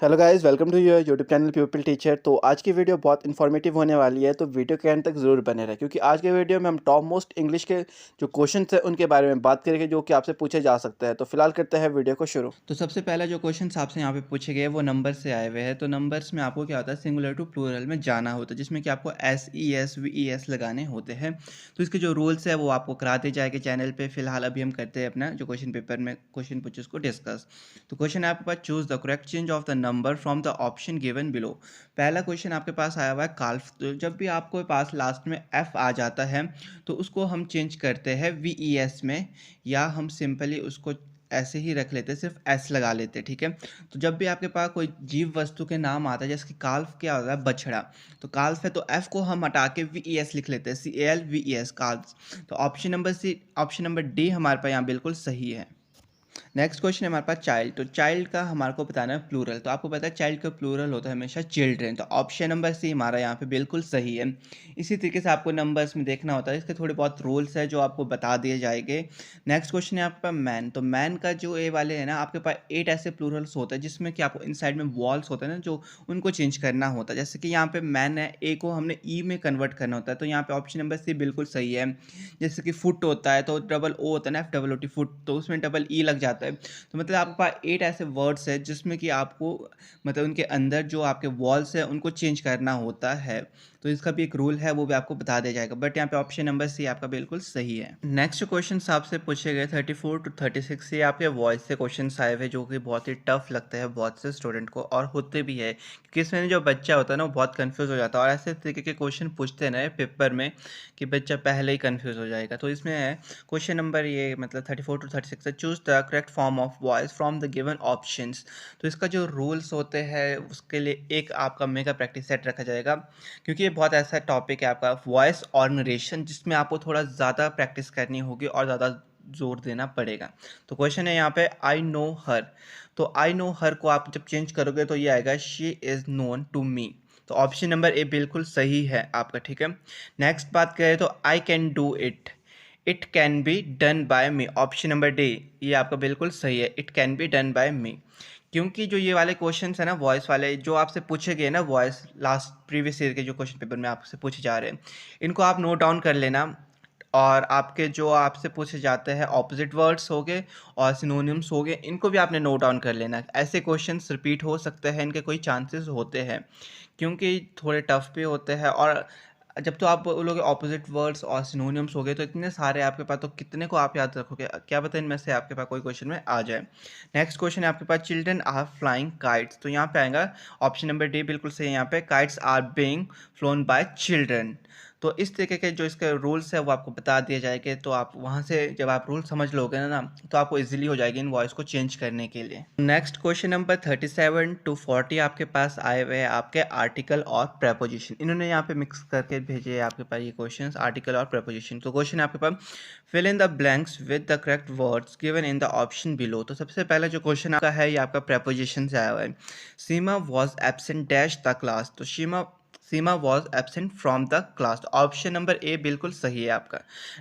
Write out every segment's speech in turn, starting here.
Hello guys, welcome to your YouTube channel people teacher. तो आज की वीडियो बहुत इन्फॉर्मेटिव होने वाली है, तो वीडियो के एंड तक ज़रूर बने रहें, क्योंकि आज के वीडियो में हम टॉप मोस्ट इंग्लिश के जो क्वेश्चंस हैं उनके बारे में बात करेंगे, जो कि आपसे पूछे जा सकते हैं। तो फिलहाल करते हैं वीडियो को शुरू। तो सबसे पहला जो क्वेश्चन आपसे यहाँ पे पूछे गए वो नंबर से आए हुए हैं। तो नंबर्स में आपको क्या होता है, सिंगुलर टू प्लूरल में जाना होता है, जिसमें कि आपको SES VES लगाने होते हैं। तो इसके जो रूल्स है वो आपको कराते जाएंगे चैनल पे। फिलहाल अभी हम करते हैं अपना जो क्वेश्चन पेपर में क्वेश्चन पूछे उसको डिस्कस। तो क्वेश्चन है आपके पास, choose the correct change of the number from the option given below. पहला क्वेश्चन आपके पास आया हुआ है काल्फ। तो जब भी आपको पास लास्ट में एफ आ जाता है तो उसको हम चेंज करते हैं VES में, या हम सिंपली उसको ऐसे ही रख लेते हैं, सिर्फ एस लगा लेते हैं, ठीक है। तो जब भी आपके पास कोई जीव वस्तु के नाम आता है, जैसे कि काल्फ क्या होता है, बछड़ा, तो काल्फ है तो एफ को हम हटा के VES लिख लेते हैं, CALVES काल्फ। तो ऑप्शन नंबर डी हमारे पास यहाँ बिल्कुल सही है। नेक्स्ट क्वेश्चन है हमारे पास चाइल्ड। तो चाइल्ड का हमारे को बताना है प्लूरल। तो आपको पता है चाइल्ड का प्लूरल होता है हमेशा चिल्ड्रेन। तो ऑप्शन नंबर सी हमारा यहाँ पे बिल्कुल सही है। इसी तरीके से आपको नंबर्स में देखना होता है, इसके थोड़े बहुत रूल्स है जो आपको बता दिए जाएंगे। नेक्स्ट क्वेश्चन है आपके पास मैन। तो मैन का जो ए वाले है ना, आपके पास 8 ऐसे प्लूरल्स होते हैं जिसमें कि आपको इनसाइड में वॉल्स होते हैं ना, जो उनको चेंज करना होता है। जैसे कि यहाँ पे मैन है, ए को हमने ई में कन्वर्ट करना होता है, तो यहाँ पे ऑप्शन नंबर सी बिल्कुल सही है। जैसे कि फुट होता है तो डबल ओ होता है ना, FOOT फुट, तो उसमें डबल ई लग जाता है। तो मतलब आपके पास 8 ऐसे वर्ड्स है जिसमें कि आपको मतलब उनके अंदर जो आपके वॉल्स है उनको चेंज करना होता है। तो इसका भी एक रूल है, वो भी आपको बता दिया जाएगा, बट यहाँ पे ऑप्शन नंबर सी आपका बिल्कुल सही है। नेक्स्ट क्वेश्चन आपसे पूछे गए 34 to 36 ये आपके वॉइस से क्वेश्चन आए हुए, जो कि बहुत ही टफ लगते हैं बहुत से स्टूडेंट को, और होते भी है, क्योंकि इसमें जो बच्चा होता है ना वो बहुत कंफ्यूज हो जाता है, और ऐसे तरीके के क्वेश्चन पूछते हैं ना पेपर में कि बच्चा पहले ही कंफ्यूज हो जाएगा। तो इसमें है क्वेश्चन नंबर ये मतलब 34 to 36 है, choose the correct form of voice from the given options. तो इसका जो रूल्स होते हैं उसके लिए एक आपका मेगा प्रैक्टिस सेट रखा जाएगा, क्योंकि ये बहुत ऐसा टॉपिक है आपका वॉइस और नरेशन, जिसमें आपको थोड़ा ज़्यादा प्रैक्टिस करनी होगी और ज़्यादा जोर देना पड़ेगा। तो क्वेश्चन है यहाँ पे आई नो हर। तो आई नो हर को आप जब चेंज करोगे तो ये आएगा she is known to me. तो ऑप्शन नंबर ए बिल्कुल सही है आपका, ठीक है। नेक्स्ट बात करें तो I can do it can be done by me. Option number D ये आपका बिल्कुल सही है, it can be done by me. क्योंकि जो ये वाले क्वेश्चंस है ना वॉइस वाले, जो आपसे पूछे गए ना वॉइस लास्ट प्रीवियस ईयर के जो क्वेश्चन पेपर में आपसे पूछे जा रहे हैं, इनको आप नोट डाउन कर लेना। और आपके जो आपसे पूछे जाते हैं ऑपोजिट वर्ड्स हो गए और सिनोनिम्स हो गए, इनको भी आपने नोट डाउन कर लेना। ऐसे क्वेश्चंस रिपीट हो सकते हैं, इनके कोई चांसेस होते हैं, क्योंकि थोड़े टफ भी होते हैं। और जब तो आप बोलोगे ऑपोजिट वर्ड्स और सिनोनिम्स हो गए तो इतने सारे आपके पास, तो कितने को आप याद रखोगे, क्या पता इनमें से आपके पास कोई क्वेश्चन में आ जाए। नेक्स्ट क्वेश्चन है आपके पास, चिल्ड्रन आर फ्लाइंग काइट्स। तो यहाँ पे आएगा ऑप्शन नंबर डी बिल्कुल सही है, यहाँ पे kites are being flown by children. तो इस तरीके के जो इसके रूल्स है वो आपको बता दिए जाएंगे, तो आप वहाँ से जब आप रूल समझ लोगे ना तो आपको इजीली हो जाएगी इन वॉइस को चेंज करने के लिए। नेक्स्ट क्वेश्चन नंबर 37 to 40 आपके पास आए हुए हैं आपके आर्टिकल और प्रेपोजिशन। इन्होंने यहाँ पे मिक्स करके भेजे हैं आपके पास ये क्वेश्चंस, आर्टिकल और प्रेपोजिशन। तो क्वेश्चन आपके पास, fill in the blanks with the correct words given in the option below. तो सबसे पहला जो क्वेश्चन आपका है ये आपका प्रेपोजिशन से आया हुआ है। Seema was absent dash the class. तो Seema was absent from the class. Option number A बिल्कुल सही है आपका।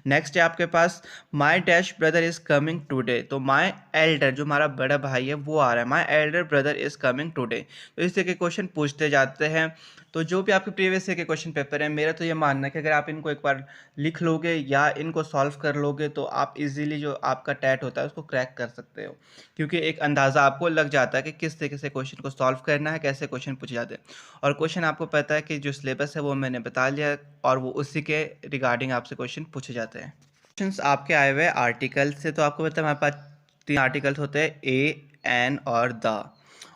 नेक्स्ट है आपके पास, my dash brother is coming today. तो माई एल्डर जो हमारा बड़ा भाई है वो आ रहा है, my elder brother is coming today. तो इस तरह के क्वेश्चन पूछते जाते हैं। तो जो भी आपके प्रीवियस ईयर के क्वेश्चन पेपर है, मेरा तो ये मानना है कि अगर आप इनको एक बार लिख लोगे या इनको सॉल्व कर लोगे तो आप इजीली जो आपका टैट होता है उसको क्रैक कर सकते हो, क्योंकि एक अंदाज़ा आपको लग जाता है कि किस तरीके से क्वेश्चन को सॉल्व करना है, कैसे क्वेश्चन पूछे जाते हैं। और क्वेश्चन आपको पता है कि जो सिलेबस है वो मैंने बता लिया, और वो उसी के रिगार्डिंग आपसे क्वेश्चन पूछे जाते हैं। क्वेश्चंस आपके आए हुए आर्टिकल से। तो आपको पता है हमारे पास 3 आर्टिकल्स होते हैं, ए, एन और द,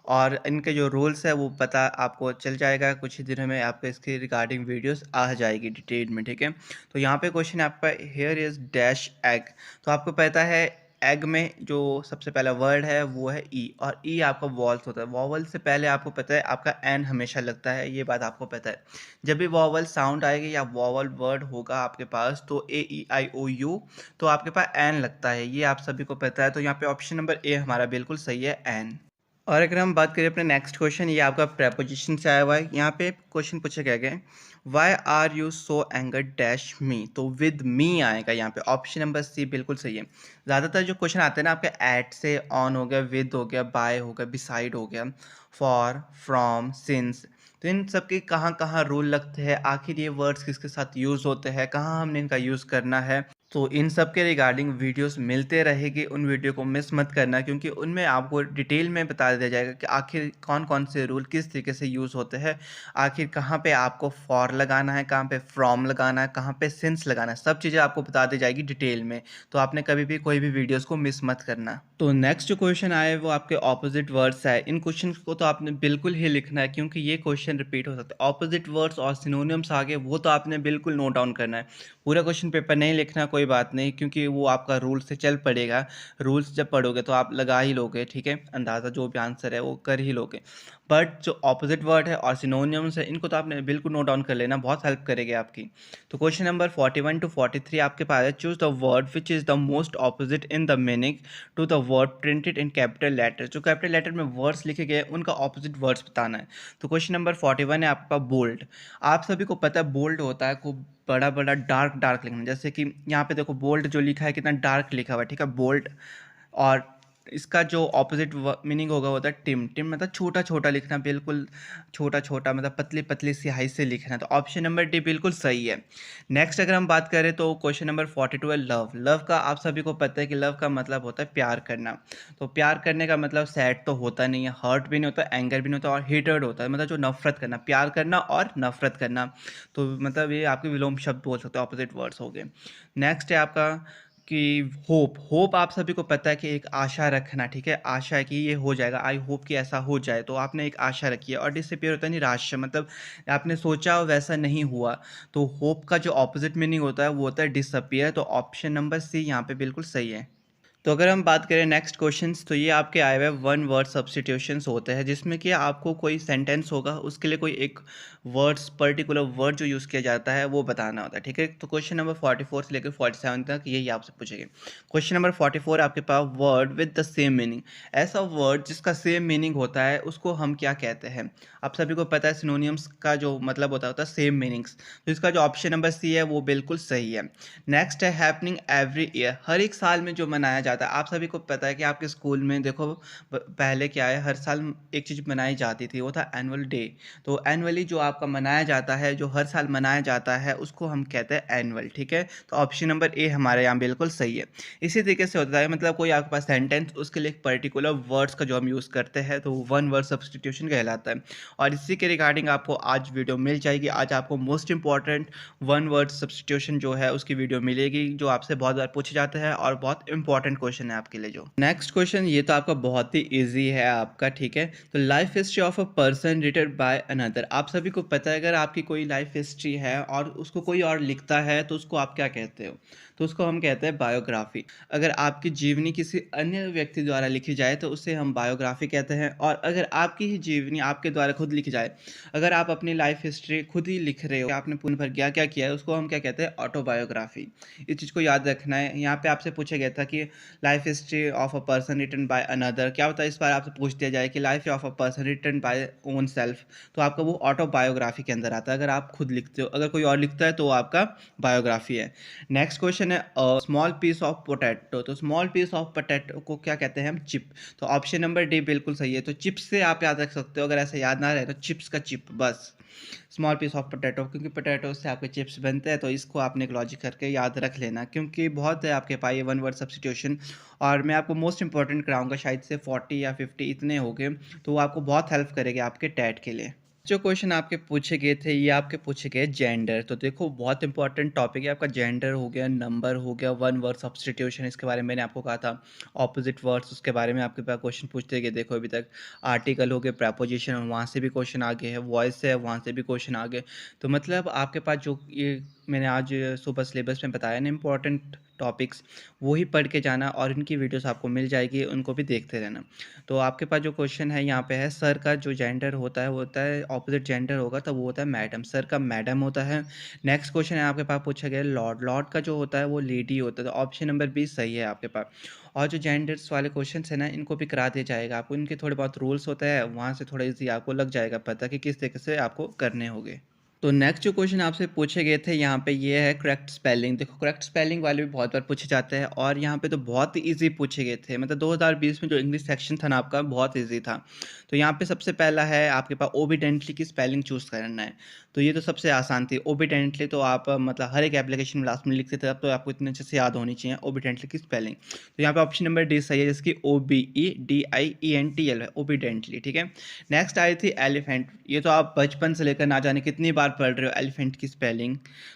और इनके जो रूल्स है वो पता आपको चल जाएगा। कुछ ही दिनों में आपको इसकी रिगार्डिंग वीडियोस आ जाएगी डिटेल में, ठीक है। तो यहाँ पे क्वेश्चन है आपका, हेयर इज डैश एग। तो आपको पता है एग में जो सबसे पहला वर्ड है वो है ई, और ई आपका वॉवल्स होता है। वॉवल से पहले आपको पता है आपका एन हमेशा लगता है, ये बात आपको पता है। जब भी वॉवल साउंड आएगी या वॉवल वर्ड होगा आपके पास, तो AEIOU, तो आपके पास एन लगता है, ये आप सभी को पता है। तो यहाँ पे ऑप्शन नंबर ए हमारा बिल्कुल सही है, एन। और अगर हम बात करें अपने नेक्स्ट क्वेश्चन, ये आपका प्रेपोजिशन से आया हुआ है। यहाँ पे क्वेश्चन पूछा गया है, why are you so anger dash me, तो विद मी आएगा यहाँ पे। ऑप्शन नंबर सी बिल्कुल सही है। ज़्यादातर जो क्वेश्चन आते हैं ना आपके एट से, ऑन हो गया, विद हो गया, बाय हो गया, बिसाइड हो गया, फॉर, फ्रॉम, सिंस, तो इन सब के कहाँ कहाँ रूल लगते हैं, आखिर ये वर्ड्स किसके साथ यूज़ होते हैं, कहाँ हमने इनका यूज़ करना है, तो इन सब के रिगार्डिंग वीडियोस मिलते रहेगी। उन वीडियो को मिस मत करना, क्योंकि उनमें आपको डिटेल में बता दिया जाएगा कि आखिर कौन कौन से रूल किस तरीके से यूज़ होते हैं, आखिर कहाँ पे आपको फॉर लगाना है, कहाँ पे फ्रॉम लगाना है, कहाँ पे सिंस लगाना है, सब चीज़ें आपको बता दी जाएगी डिटेल में। तो आपने कभी भी कोई भी वीडियोज़ को मिस मत करना। तो नेक्स्ट जो क्वेश्चन आए वो आपके ऑपोजिट वर्ड्स है। इन क्वेश्चन को तो आपने बिल्कुल ही लिखना है, क्योंकि ये क्वेश्चन रिपीट हो सकता है। ऑपोजिट वर्ड्स और सिनोनिम्स आगे वो तो आपने बिल्कुल नोट डाउन करना है। पूरा क्वेश्चन पेपर नहीं लिखना, कोई बात नहीं, क्योंकि वो आपका रूल से चल पड़ेगा। रूल्स जब पढ़ोगे तो आप लगा ही लोगे, ठीक है, अंदाज़ा जो भी आंसर है वो कर ही लोगे। बट जो ऑपोजिट वर्ड है और सिनोनिम्स है, इनको तो आपने बिल्कुल नोट डाउन कर लेना, बहुत हेल्प करेगी आपकी। तो क्वेश्चन नंबर 41 to 43 आपके पास है, choose the word which is the most opposite in the meaning to the word printed in capital letter. जो कैपिटल लेटर में वर्ड्स लिखे गए उनका ऑपोजिट वर्ड्स बताना है। तो क्वेश्चन नंबर 41 है आपका बोल्ड। आप सभी को पता है बोल्ड होता है खूब बड़ा बड़ा डार्क डार्क लिखना, जैसे कि यहाँ पे देखो बोल्ड जो लिखा है कितना डार्क लिखा हुआ है, ठीक है, बोल्ड। और इसका जो ऑपोजिट मीनिंग होगा होता है टिम। टिम मतलब छोटा छोटा लिखना, बिल्कुल छोटा छोटा, मतलब पतली पतली स्याही से लिखना। तो ऑप्शन नंबर डी बिल्कुल सही है। नेक्स्ट अगर हम बात करें तो क्वेश्चन नंबर 42 है लव। लव का आप सभी को पता है कि लव का मतलब होता है प्यार करना। तो प्यार करने का मतलब सैड तो होता नहीं है, हर्ट भी नहीं होता, एंगर भी नहीं होता, और हेटेड होता है, मतलब जो नफरत करना, प्यार करना और नफरत करना। तो मतलब ये आपके विलोम शब्द बोल सकते हो, ऑपोजिट वर्ड्स हो गए। नेक्स्ट है आपका कि होप। होप आप सभी को पता है कि एक आशा रखना, ठीक है, आशा है कि ये हो जाएगा, आई होप कि ऐसा हो जाए, तो आपने एक आशा रखी है। और डिसअपियर होता है निराशा, मतलब आपने सोचा और वैसा नहीं हुआ। तो होप का जो ऑपोजिट मीनिंग होता है वो होता है डिसअपियर। तो ऑप्शन नंबर सी यहाँ पे बिल्कुल सही है। तो अगर हम बात करें नेक्स्ट क्वेश्चंस, तो ये आपके आए हुए वन वर्ड सब्स्टिट्यूशंस होते हैं, जिसमें कि आपको कोई सेंटेंस होगा, उसके लिए कोई एक वर्ड्स पर्टिकुलर वर्ड जो यूज़ किया जाता है वो बताना होता है, ठीक है। तो क्वेश्चन नंबर 44 से लेकर 47 तक यही आपसे पूछेंगे। क्वेश्चन नंबर 44 आपके पास word with the same meaning. ऐसा वर्ड जिसका सेम मीनिंग होता है उसको हम क्या कहते हैं। आप सभी को पता है सिनोनियम्स का जो मतलब होता है सेम मीनिंग्स। तो इसका जो ऑप्शन नंबर सी है वो बिल्कुल सही है। नेक्स्ट है हैपनिंग एवरी ईयर। हर एक साल में जो मनाया जाता है, आप सभी को पता है कि आपके स्कूल में देखो पहले क्या है, हर साल एक चीज़ मनाई जाती थी, वो था एनुअल डे। तो एनुअली जो आपका मनाया जाता है, जो हर साल मनाया जाता है, उसको हम कहते हैं एनुअल, ठीक है। तो ऑप्शन नंबर ए हमारे यहाँ बिल्कुल सही है। इसी तरीके से होता है, मतलब कोई आपके पास सेंटेंस, उसके लिए एक पर्टिकुलर वर्ड्स का जो हम यूज़ करते हैं, तो वन वर्ड सब्स्टिट्यूशन कहलाता है। और इसी के रिगार्डिंग आपको आज वीडियो मिल जाएगी। आज आपको most important one word substitution जो है उसकी वीडियो मिलेगी, जो आपसे बहुत बार पूछे जाते हैं और बहुत इंपॉर्टेंट क्वेश्चन है आपके लिए। जो नेक्स्ट क्वेश्चन, ये तो आपका बहुत ही इजी है आपका, ठीक है। तो life history of a person written by another. आप सभी को पता है अगर आपकी कोई लाइफ हिस्ट्री है और उसको कोई और लिखता है तो उसको आप क्या कहते हो। तो उसको हम कहते हैं बायोग्राफी। अगर आपकी जीवनी किसी अन्य व्यक्ति द्वारा लिखी जाए तो उसे हम बायोग्राफी कहते हैं। और अगर आपकी ही जीवनी आपके द्वारा खुद लिखी जाए, अगर आप अपनी लाइफ हिस्ट्री खुद ही लिख रहे हो, आपने पूर्ण भर क्या क्या किया है, उसको हम क्या कहते हैं, ऑटोबायोग्राफी। इस चीज़ को याद रखना है। यहाँ पे आपसे पूछा गया था कि life history of a person written by another, क्या होता है, इस बार आपसे पूछ दिया जाए कि life of a person written by own self, तो आपका वो ऑटोबायोग्राफी के अंदर आता है। अगर आप खुद लिखते हो, अगर कोई और लिखता है तो वो आपका बायोग्राफी है। नेक्स्ट क्वेश्चन है स्मॉल पीस ऑफ पोटैटो। तो स्मॉल पीस ऑफ पोटैटो को क्या कहते हैं हम, चिप। तो ऑप्शन नंबर डी बिल्कुल सही है। तो चिप्स से आप याद रख सकते हो, अगर ऐसा याद ना रहे तो चिप्स का चिप बस, स्मॉल पीस ऑफ पोटैटो, क्योंकि पोटैटो से आपके चिप्स बनते हैं। तो इसको आपने एक लॉजिक करके याद रख लेना, क्योंकि बहुत है आपके पास ये वन वर्ड सब्स्टिट्यूशन। और मैं आपको मोस्ट इंपॉर्टेंट कराऊंगा, शायद से 40 या 50 इतने हो गए, तो वो आपको बहुत हेल्प करेंगे आपके टैट के लिए। जो क्वेश्चन आपके पूछे गए थे ये आपके पूछे गए जेंडर। तो देखो बहुत इंपॉर्टेंट टॉपिक है आपका, जेंडर हो गया, नंबर हो गया, वन वर्ड सब्स्टिट्यूशन, इसके बारे में मैंने आपको कहा था। ऑपोजिट वर्ड्स, उसके बारे में आपके पास क्वेश्चन पूछते गए, देखो अभी तक आर्टिकल हो गए, प्रेपोजिशन, वहाँ से भी क्वेश्चन आ गए हैं, वॉइस है वहाँ से भी क्वेश्चन आ गए। तो मतलब आपके पास जो ये मैंने आज सुबह सिलेबस में बताया ना इंपॉर्टेंट टॉपिक्स, वो ही पढ़ के जाना और इनकी वीडियोस आपको मिल जाएगी, उनको भी देखते रहना। तो आपके पास जो क्वेश्चन है यहाँ पे है, सर का जो जेंडर होता है वो होता है ऑपोजिट जेंडर होगा तो वो होता है मैडम, सर का मैडम होता है। नेक्स्ट क्वेश्चन है आपके पास पूछा गया लॉर्ड, लॉर्ड का जो होता है वो लेडी होता है, तो ऑप्शन नंबर बी सही है आपके पास। और जो जेंडर्स वाले क्वेश्चन है ना, इनको भी करा दिया जाएगा आपको, इनके थोड़े बहुत रूल्स होते हैं, वहाँ से थोड़ा ईजी आपको लग जाएगा पता कि किस तरीके से आपको करने होंगे। तो नेक्स्ट जो क्वेश्चन आपसे पूछे गए थे यहाँ पे ये है करेक्ट स्पेलिंग। देखो करेक्ट स्पेलिंग वाले भी बहुत बार पूछे जाते हैं और यहाँ पे तो बहुत ही इजी पूछे गए थे, मतलब 2020 में जो इंग्लिश सेक्शन था ना आपका बहुत इजी था। तो यहाँ पे सबसे पहला है आपके पास ओबीडेंटली की स्पेलिंग चूज़ करना है। तो ये तो सबसे आसान थी ओबीडेंटली, तो आप मतलब हर एक एप्लीकेशन में लास्ट में लिखते थे, अब तो आपको इतने अच्छे से याद होनी चाहिए ओबीडेंटली की स्पेलिंग। तो यहाँ पे ऑप्शन नंबर डी सही है, जिसकी OBEDIENTL है, ओबीडेंटली। ठीक है। नेक्स्ट आई थी एलिफेंट, ये तो आप बचपन से लेकर ना जाने कितनी बार पढ़ रहे हो एलिफेंट की स्पेलिंग,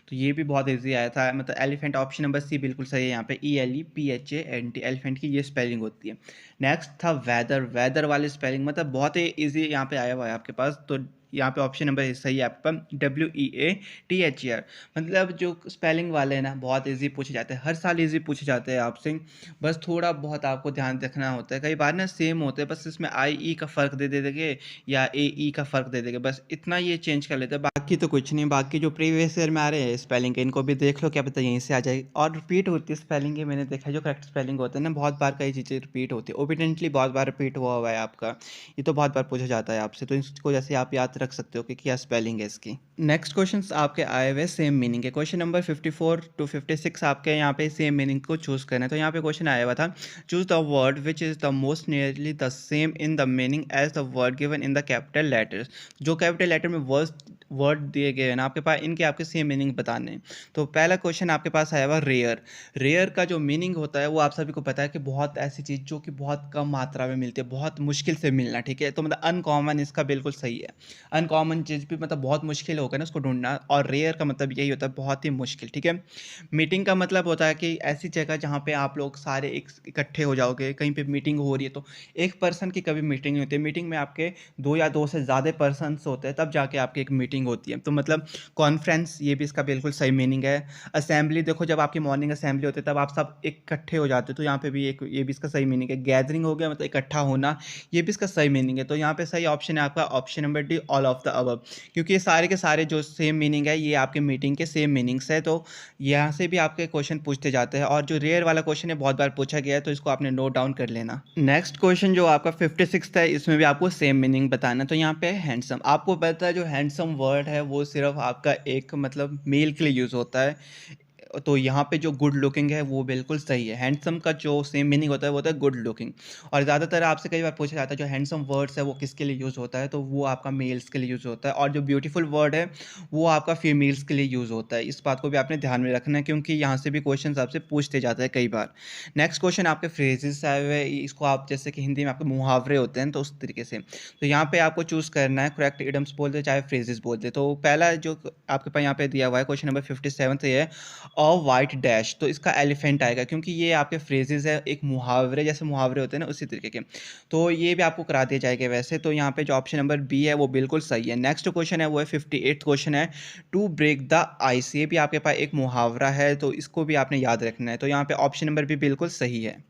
तो ये भी बहुत इजी आया था, मतलब एलिफेंट ऑप्शन नंबर सी बिल्कुल सही है यहाँ पे, ELEPHANT एलिफेंट की ये स्पेलिंग होती है। नेक्स्ट था वेदर, वेदर वाली स्पेलिंग मतलब बहुत ही इजी यहाँ पे आया हुआ है आपके पास, तो यहाँ पे ऑप्शन नंबर सही है आपका WEATHER। मतलब जो स्पेलिंग वाले हैं ना बहुत इजी पूछे जाते हैं, हर साल इजी पूछे जाते हैं आपसे, बस थोड़ा बहुत आपको ध्यान रखना होता है, कई बार ना सेम होते हैं, बस इसमें IE का फ़र्क दे देंगे या AE का फ़र्क दे देंगे, बस इतना ये चेंज कर लेते हैं, बाकी तो कुछ नहीं। बाकी जो प्रीवियस ईयर में आ रहे हैं स्पेलिंग के, इनको भी देख लो, क्या पता यहीं से आ जाए। और रिपीट होती है स्पेलिंग की, मैंने देखा है जो करेक्ट स्पेलिंग होता है ना बहुत बार कई चीज़ें रिपीट होती है, ओबिडेंटली बहुत बार रिपीट हुआ है आपका, ये तो बहुत बार पूछा जाता है आपसे, तो इसको जैसे आप याद रख सकते हो कि क्या स्पेलिंग है इसकी। नेक्स्ट क्वेश्चन आपके आए हुए सेम मीनिंग के, क्वेश्चन नंबर 54 to 56 आपके यहाँ पे सेम मीनिंग को चूज़ करना है। तो यहाँ पे क्वेश्चन आया हुआ था, choose the word which is the most nearly the same in the meaning as the word given in the capital letters. जो कैपिटल लेटर में वर्ड दिए गए हैं ना आपके पास, इनके आपके सेम मीनिंग बताने हैं। तो पहला क्वेश्चन आपके पास आया हुआ रेयर, रेयर का जो मीनिंग होता है वो आप सभी को पता है कि बहुत ऐसी चीज़ जो कि बहुत कम मात्रा में मिलती है, बहुत मुश्किल से मिलना। ठीक है, तो मतलब अनकॉमन इसका बिल्कुल सही है, अनकॉमन चीज़ भी मतलब बहुत मुश्किल होगा ना उसको ढूंढना, और रेयर का मतलब यही होता है बहुत ही मुश्किल। ठीक है। मीटिंग का मतलब होता है कि ऐसी जगह जहाँ पे आप लोग सारे एक इकट्ठे हो जाओगे, कहीं पे मीटिंग हो रही है, तो एक पर्सन की कभी मीटिंग नहीं होती है, मीटिंग में आपके दो या दो से ज़्यादा पर्सनस होते हैं, तब जाके आपकी एक मीटिंग होती है। तो मतलब कॉन्फ्रेंस ये भी इसका बिल्कुल सही मीनिंग है। असेंबली देखो, जब आपकी मॉर्निंग असेंबली होती है तब आप सब इकट्ठे हो जाते हो, तो यहाँ पे भी एक ये भी इसका सही मीनिंग है। गैदरिंग हो गया मतलब इकट्ठा होना, ये भी इसका सही मीनिंग है। तो यहाँ पे सही ऑप्शन है आपका option number D, all of the above, क्योंकि ये सारे के सारे जो सेम मीनिंग है ये आपके मीटिंग के सेम मीनिंग्स है, तो यहाँ से भी आपके क्वेश्चन पूछते जाते हैं। और जो रेयर वाला क्वेश्चन है बहुत बार पूछा गया है, तो इसको आपने नोट डाउन कर लेना। नेक्स्ट क्वेश्चन जो आपका 56 है, इसमें भी आपको सेम मीनिंग बताना। तो यहाँ पे हैंडसम, आपको पता है जो हैंडसम वर्ड है वो सिर्फ आपका एक मतलब मेल के लिए यूज़ होता है, तो यहाँ पे जो गुड लुकिंग है वो बिल्कुल सही है। हैंडसम का जो सेम मीनिंग होता है वो होता है गुड लुकिंग। और ज़्यादातर आपसे कई बार पूछा जाता है जो हैंडसम वर्ड्स है वो किसके लिए यूज़ होता है, तो वो आपका मेल्स के लिए यूज़ होता है, और जो ब्यूटीफुल वर्ड है वो आपका फीमेल्स के लिए यूज़ होता है। इस बात को भी आपने ध्यान में रखना है, क्योंकि यहाँ से भी क्वेश्चन आपसे पूछते जाते हैं कई बार। नेक्स्ट क्वेश्चन आपके फ्रेजेस आए हुए, इसको आप जैसे कि हिंदी में आपके मुहावरे होते हैं तो उस तरीके से, तो यहाँ पे आपको चूज़ करना है करेक्ट इडम्स बोल दे चाहे फ्रेजेस बोल दे। तो पहला जो आपके पास यहाँ पे दिया हुआ है क्वेश्चन नंबर 57 ये है अ वाइट डैश, तो इसका एलिफेंट आएगा, क्योंकि ये आपके फ्रेजेस है, एक मुहावरे जैसे मुहावरे होते हैं ना उसी तरीके के, तो ये भी आपको करा दिया जाएगा वैसे। तो यहाँ पे जो ऑप्शन नंबर बी है वो बिल्कुल सही है। नेक्स्ट क्वेश्चन है वो है 58 क्वेश्चन है, टू ब्रेक द आइस, ये भी आपके पास एक मुहावरा है, तो इसको भी आपने याद रखना है। तो यहाँ पे ऑप्शन नंबर भी बिल्कुल सही है।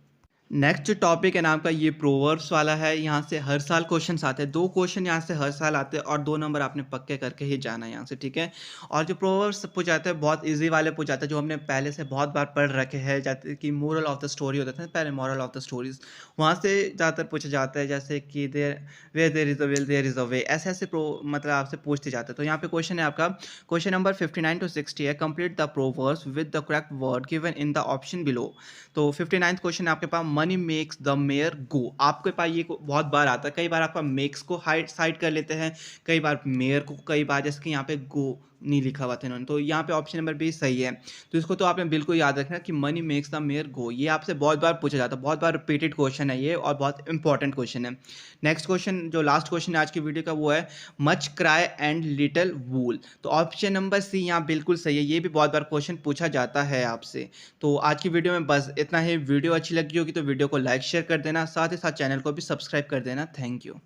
नेक्स्ट जो टॉपिक है ना आपका ये प्रोवर्ब्स वाला है, यहाँ से हर साल क्वेश्चंस आते हैं, दो क्वेश्चन यहाँ से हर साल आते हैं और 2 नंबर आपने पक्के करके ही जाना है यहाँ से। ठीक है। और जो प्रोवर्ब्स पूछे जाते हैं बहुत इजी वाले पूछे जाते हैं, जो हमने पहले से बहुत बार पढ़ रखे हैं, जैसे कि मोरल ऑफ द स्टोरी होता था ना पहले, मॉरल ऑफ द स्टोरीज वहाँ से ज़्यादातर पूछा जाता है, जैसे कि there where there is a will there is a way, ऐसे ऐसे मतलब आपसे पूछते जाते हैं। तो यहाँ पे क्वेश्चन है आपका क्वेश्चन नंबर 59 to 60 है, complete the proverbs with the correct word given in the option below. तो 59th क्वेश्चन आपके पास मनी मेक्स द मेयर गो, आपके पास ये बहुत बार आता है, कई बार आपका मेक्स को हाइड साइड कर लेते हैं, कई बार मेयर को, कई बार जैसे कि यहाँ पे गो नहीं लिखा हुआ था इन्होंने, तो यहाँ पे ऑप्शन नंबर बी सही है। तो इसको तो आपने बिल्कुल याद रखना कि मनी मेक्स द मेयर गो, ये आपसे बहुत बार पूछा जाता है, बहुत बार रिपीटेड क्वेश्चन है ये और बहुत इंपॉर्टेंट क्वेश्चन है। नेक्स्ट क्वेश्चन जो लास्ट क्वेश्चन है आज की वीडियो का वो है मच क्राई एंड लिटिल वूल, तो ऑप्शन नंबर सी यहाँ बिल्कुल सही है, ये भी बहुत बार क्वेश्चन पूछा जाता है आपसे। तो आज की वीडियो में बस इतना ही। वीडियो अच्छी लगी होगी तो वीडियो को लाइक शेयर कर देना, साथ ही साथ चैनल को भी सब्सक्राइब कर देना। Thank you.